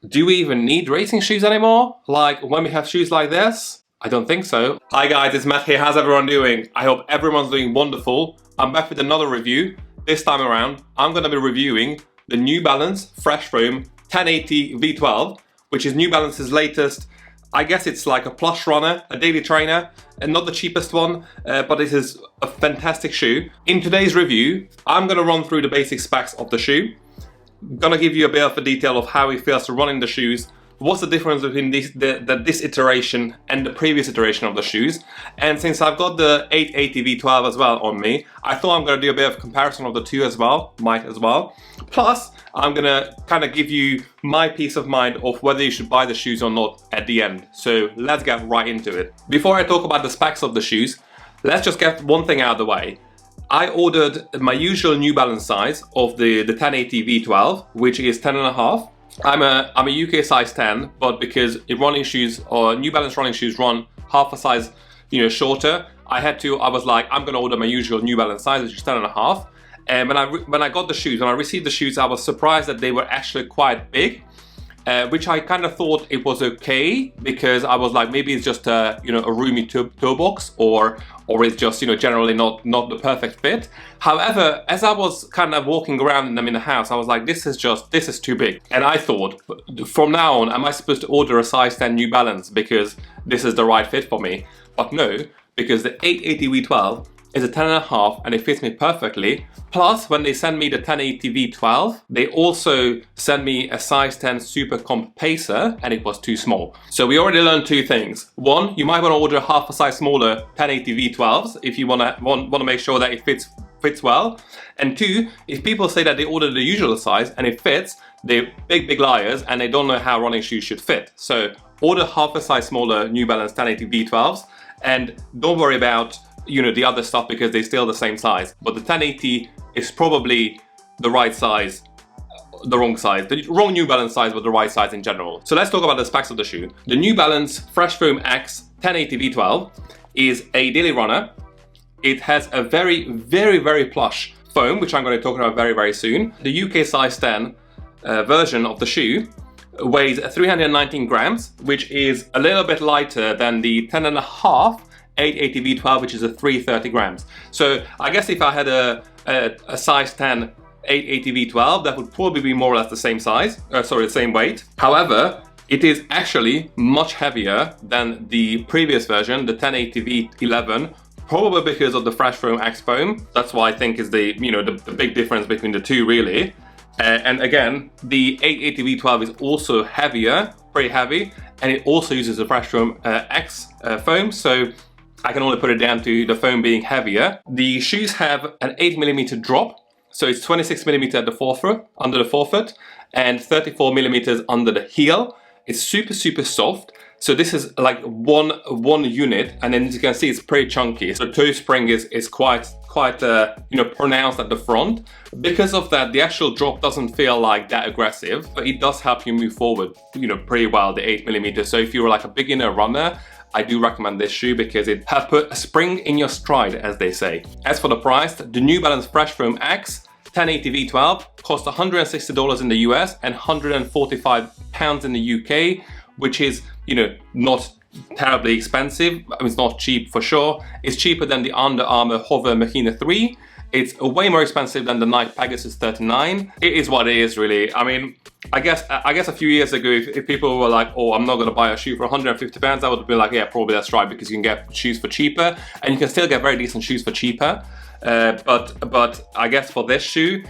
do we even need racing shoes anymore? Like when we have shoes like this? I don't think so. Hi guys, it's Matt here. How's everyone doing? I hope everyone's doing wonderful. I'm back with another review. This time around, I'm gonna be reviewing the New Balance Fresh Foam 1080 V12, which is New Balance's latest. I guess it's like a plush runner, a daily trainer, and not the cheapest one, but it is a fantastic shoe. In today's review, I'm gonna run through the basic specs of the shoe. Gonna give you a bit of a detail of how it feels to run in the shoes, what's the difference between this iteration and the previous iteration of the shoes. And since I've got the 880 V12 as well on me, I thought I'm gonna do a bit of comparison of the two as well, might as well. Plus, I'm gonna kind of give you my peace of mind of whether you should buy the shoes or not at the end. So let's get right into it. Before I talk about the specs of the shoes, let's just get one thing out of the way. I ordered my usual New Balance size of the 1080 V12, which is 10.5. I'm a UK size 10, but because running shoes or New Balance running shoes run half a size, shorter, I was like, I'm gonna order my usual New Balance size, which is 10.5. And when I got the shoes, when I received the shoes, I was surprised that they were actually quite big, which I kind of thought it was okay, because I was like, maybe it's just a roomy toe box, or it's just generally not the perfect fit. However, as I was kind of walking around in them in the house, I was like, this is too big. And I thought, from now on, am I supposed to order a size 10 New Balance because this is the right fit for me? But no, because the 880 V12 is a 10.5 and it fits me perfectly. Plus, when they send me the 1080 V12, they also send me a size 10 Super Comp Pacer, and it was too small. So we already learned two things. One, you might want to order half a size smaller 1080 V12s if you want to make sure that it fits well. And two, if people say that they ordered the usual size and it fits, they're big liars and they don't know how running shoes should fit. So order half a size smaller New Balance 1080 V12s, and don't worry about the other stuff because they're still the same size. But the 1080 is probably the right size, the wrong New Balance size, but the right size in general. So let's talk about the specs of the shoe. The New Balance Fresh Foam X 1080 V12 is a daily runner. It has a very plush foam, which I'm going to talk about very soon. The UK size 10 version of the shoe weighs 319 grams, which is a little bit lighter than the 10.5 880 V12, which is a 330 grams. So I guess if I had a size 10 880 V12, that would probably be more or less the same size, the same weight. However, it is actually much heavier than the previous version, the 1080 V11, probably because of the Fresh Foam X foam. That's why I think is the big difference between the two, really. And again, the 880 V12 is also heavier, pretty heavy, and it also uses the Fresh Foam X foam. So I can only put it down to the foam being heavier. The shoes have an 8mm drop, so it's 26mm at the forefoot, under the forefoot, and 34mm under the heel. It's super soft. So this is like one unit, and then as you can see, it's pretty chunky. So the toe spring is quite pronounced at the front. Because of that, the actual drop doesn't feel like that aggressive, but it does help you move forward, pretty well, the 8mm. So if you're like a beginner runner, I do recommend this shoe because it has put a spring in your stride, as they say. As for the price, the New Balance Fresh Foam X 1080 V12 costs $160 in the US and £145 in the UK, which is, not terribly expensive. I mean, it's not cheap for sure. It's cheaper than the Under Armour Hover Machina 3. It's way more expensive than the Nike Pegasus 39. It is what it is, really. I mean, I guess a few years ago, if people were like, oh, I'm not gonna buy a shoe for £150, I would have been like, yeah, probably that's right, because you can get shoes for cheaper, and you can still get very decent shoes for cheaper. But I guess for this shoe,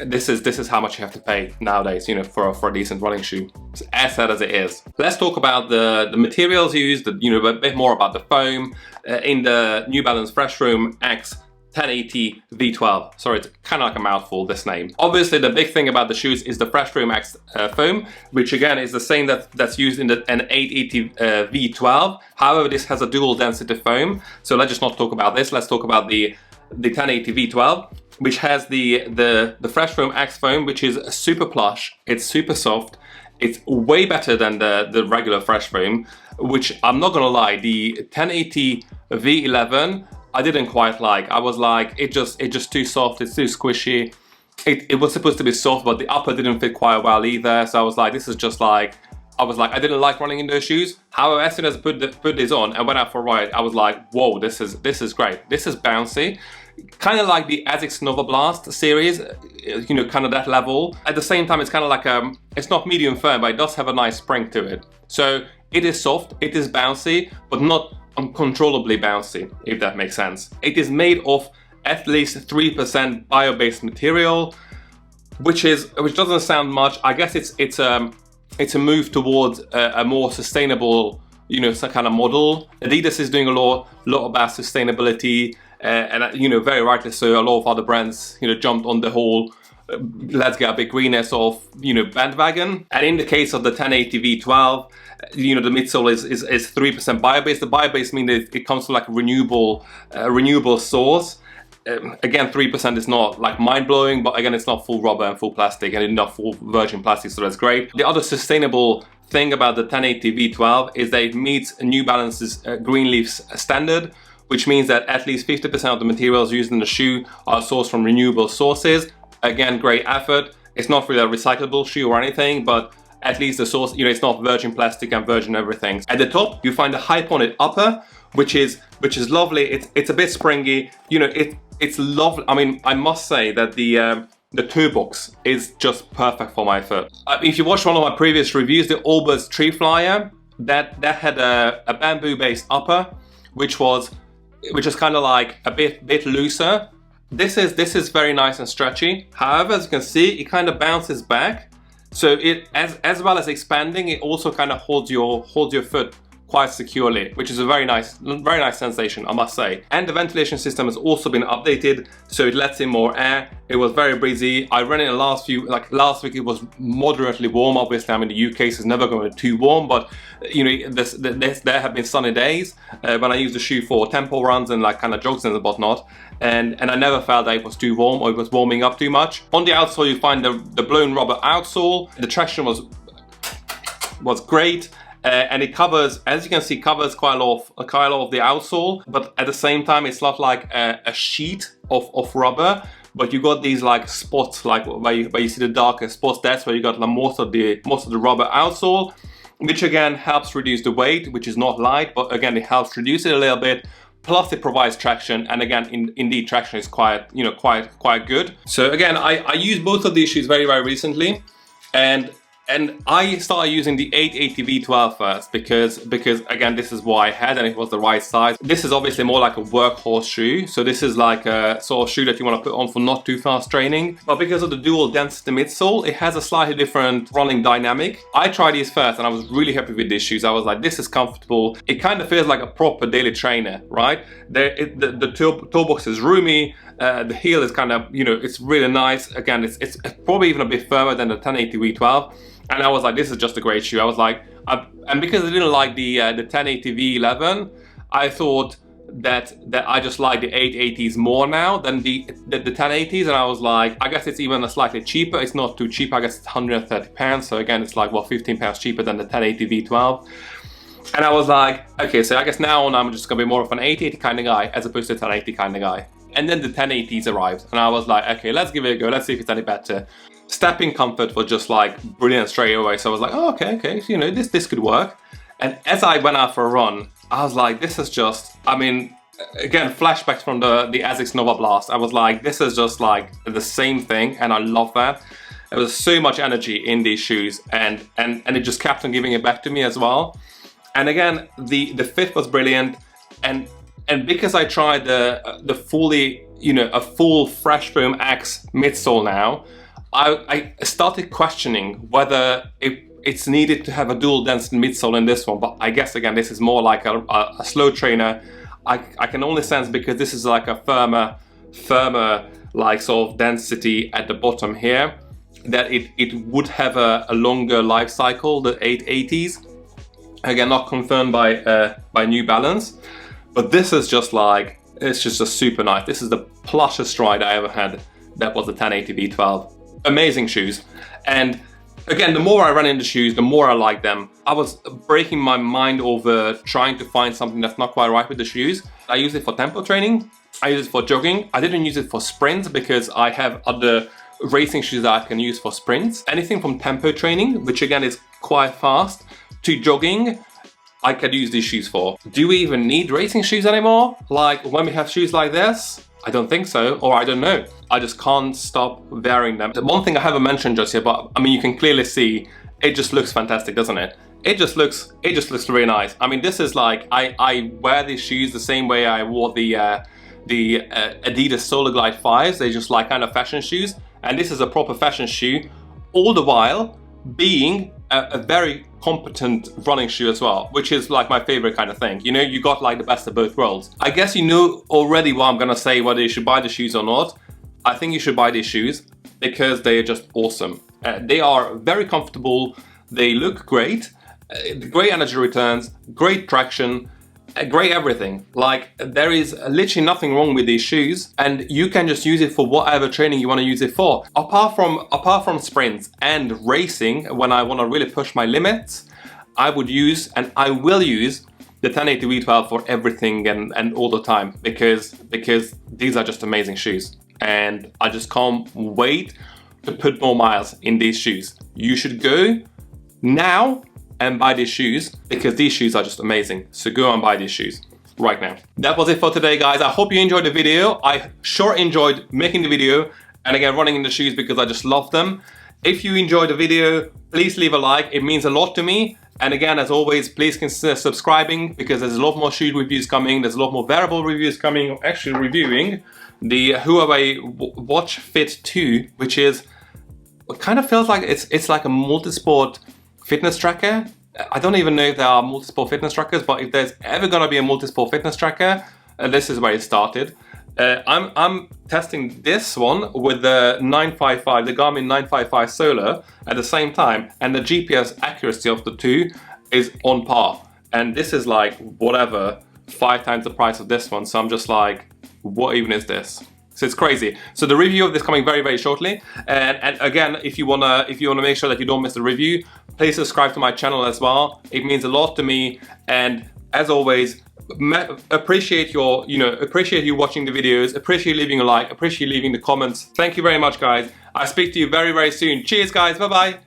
this is how much you have to pay nowadays, for a decent running shoe, as sad as it is. Let's talk about the materials used, a bit more about the foam in the New Balance Fresh Foam X 1080 V12. Sorry, it's kind of like a mouthful, this name. Obviously, the big thing about the shoes is the Fresh Foam X foam, which again is the same that's used in an 880 V12. However, this has a dual density foam. So let's just not talk about this. Let's talk about the 1080 V12, which has the Fresh Foam X foam, which is super plush. It's super soft. It's way better than the regular Fresh Foam, which I'm not gonna lie, the 1080 V11 I didn't quite like. I was like, it's just too soft, it's too squishy. it was supposed to be soft, but the upper didn't fit quite well either. So I was like, this is just like, I didn't like running in those shoes. However, as soon as I put this on and went out for a ride, I was like, whoa, this is great. This is bouncy. Kind of like the Asics Nova Blast series, you know, kind of that level. At the same time, it's kind of like, it's not medium firm, but it does have a nice spring to it. So it is soft, it is bouncy, but not uncontrollably bouncy, if that makes sense. It is made of at least 3% bio-based material, which doesn't sound much. I guess it's a move towards a more sustainable, you know, some kind of model. Adidas is doing a lot about sustainability, and you know, very rightly so. A lot of other brands, you know, jumped on the whole let's get a big greener sort of, you know, bandwagon. And in the case of the 1080 V12, you know, the midsole is 3% bio-based. The bio-based means that it comes from like a renewable source. Again, 3% is not like mind-blowing, but again, it's not full rubber and full plastic and not full virgin plastic, so that's great. The other sustainable thing about the 1080 V12 is that it meets New Balance's Greenleaf's standard, which means that at least 50% of the materials used in the shoe are sourced from renewable sources. Again, great effort. It's not really a recyclable shoe or anything, but at least the source, you know, it's not virgin plastic and virgin everything. At the top, you find the Hypoknit upper, which is lovely. It's a bit springy. You know, it's lovely. I mean, I must say that the toe box is just perfect for my foot. If you watched one of my previous reviews, the Allbirds Tree Flyer, that had a bamboo-based upper, which is kind of like a bit looser. This is very nice and stretchy. However, as you can see, it kind of bounces back. So it, as well as expanding, it also kind of holds your foot quite securely, which is a very nice sensation, I must say. And the ventilation system has also been updated, so it lets in more air. It was very breezy. I ran it last week. It was moderately warm. Obviously, I'm in the UK, so it's never going to be too warm. But you know, there have been sunny days when I used the shoe for tempo runs and like kind of jogs and whatnot. And I never felt that it was too warm or it was warming up too much. On the outsole, you find the blown rubber outsole. The traction was great. And it covers, as you can see, covers quite a lot of the outsole, but at the same time, it's not like a sheet of rubber, but you got these like spots, like where you see the darker spots. That's where you got like most of the rubber outsole, which again helps reduce the weight, which is not light, but again it helps reduce it a little bit. Plus, it provides traction, and again, indeed, traction is quite good. So again, I used both of these shoes very recently, and I started using the 880 V12 first because again, this is what I had and it was the right size. This is obviously more like a workhorse shoe. So this is like a sort of shoe that you want to put on for not too fast training. But because of the dual density midsole, it has a slightly different running dynamic. I tried these first and I was really happy with these shoes. I was like, this is comfortable. It kind of feels like a proper daily trainer, right? The toe box is roomy. The heel is kind of, you know, it's really nice. Again, it's probably even a bit firmer than the 1080 V12. And I was like, this is just a great shoe. I was like, and because I didn't like the 1080 V11, I thought that I just like the 880s more now than the 1080s. And I was like, I guess it's even a slightly cheaper. It's not too cheap. I guess it's £130. So again, it's like, well, £15 cheaper than the 1080 V12. And I was like, okay, so I guess now on I'm just gonna be more of an 880 kind of guy as opposed to a 1080 kind of guy. And then the 1080s arrived, and I was like, okay, let's give it a go. Let's see if it's any better. Stepping comfort was just like brilliant straight away. So I was like, oh, okay, so, you know, this could work. And as I went out for a run, I was like, this is just, I mean, again, flashbacks from the Asics Nova Blast. I was like, this is just like the same thing, and I love that. There was so much energy in these shoes, and it just kept on giving it back to me as well. And again, the fit was brilliant, and because I tried the fully, you know, a full Fresh Foam X midsole now, I started questioning whether it's needed to have a dual density midsole in this one. But I guess again, this is more like a slow trainer. I can only sense, because this is like a firmer like sort of density at the bottom here, that it would have a longer life cycle, the 880s. Again, not confirmed by New Balance. But this is just like, it's just a super nice. This is the plushest ride I ever had. That was the 1080 V12. Amazing shoes. And again, the more I ran into shoes, the more I like them. I was breaking my mind over trying to find something that's not quite right with the shoes. I use it for tempo training. I use it for jogging. I didn't use it for sprints because I have other racing shoes that I can use for sprints. Anything from tempo training, which again is quite fast, to jogging, I could use these shoes for. Do we even need racing shoes anymore? Like when we have shoes like this? I don't think so, or I don't know. I just can't stop wearing them. The one thing I haven't mentioned just yet, but I mean, you can clearly see it just looks fantastic, doesn't it? It just looks really nice. I mean, this is like, I wear these shoes the same way I wore the Adidas Solar Glide 5s. They're just like kind of fashion shoes. And this is a proper fashion shoe, all the while being a very competent running shoe as well, which is like my favorite kind of thing. You know, you got like the best of both worlds. I guess you know already what I'm gonna say, whether you should buy the shoes or not. I think you should buy these shoes because they are just awesome. They are very comfortable, they look great, great energy returns, great traction, great everything. Like there is literally nothing wrong with these shoes, and you can just use it for whatever training you want to use it for. Apart from sprints and racing, when I want to really push my limits, I would use, and I will use, the 1080 V12 for everything and all the time, because these are just amazing shoes, and I just can't wait to put more miles in these shoes. You should go now and buy these shoes, because these shoes are just amazing. So go and buy these shoes right now. That was it for today, guys. I hope you enjoyed the video. I sure enjoyed making the video, and again running in the shoes because I just love them. If you enjoyed the video, please leave a like. It means a lot to me. And again, as always, please consider subscribing, because there's a lot more shoe reviews coming. There's a lot more wearable reviews coming. I'm actually reviewing the Huawei Watch Fit 2, which is, it kind of feels like it's like a multi-sport fitness tracker. I don't even know if there are multi-sport fitness trackers, but if there's ever gonna be a multi-sport fitness tracker, this is where it started. I'm testing this one with the 955, the Garmin 955 Solar at the same time, and the GPS accuracy of the two is on par. And this is like, whatever, 5 times the price of this one. So I'm just like, what even is this? So it's crazy. So the review of this coming very, very shortly. And again, if you wanna make sure that you don't miss the review, please subscribe to my channel as well. It means a lot to me. And as always, appreciate you watching the videos, appreciate leaving a like, appreciate leaving the comments. Thank you very much, guys. I'll speak to you very, very soon. Cheers, guys. Bye-bye.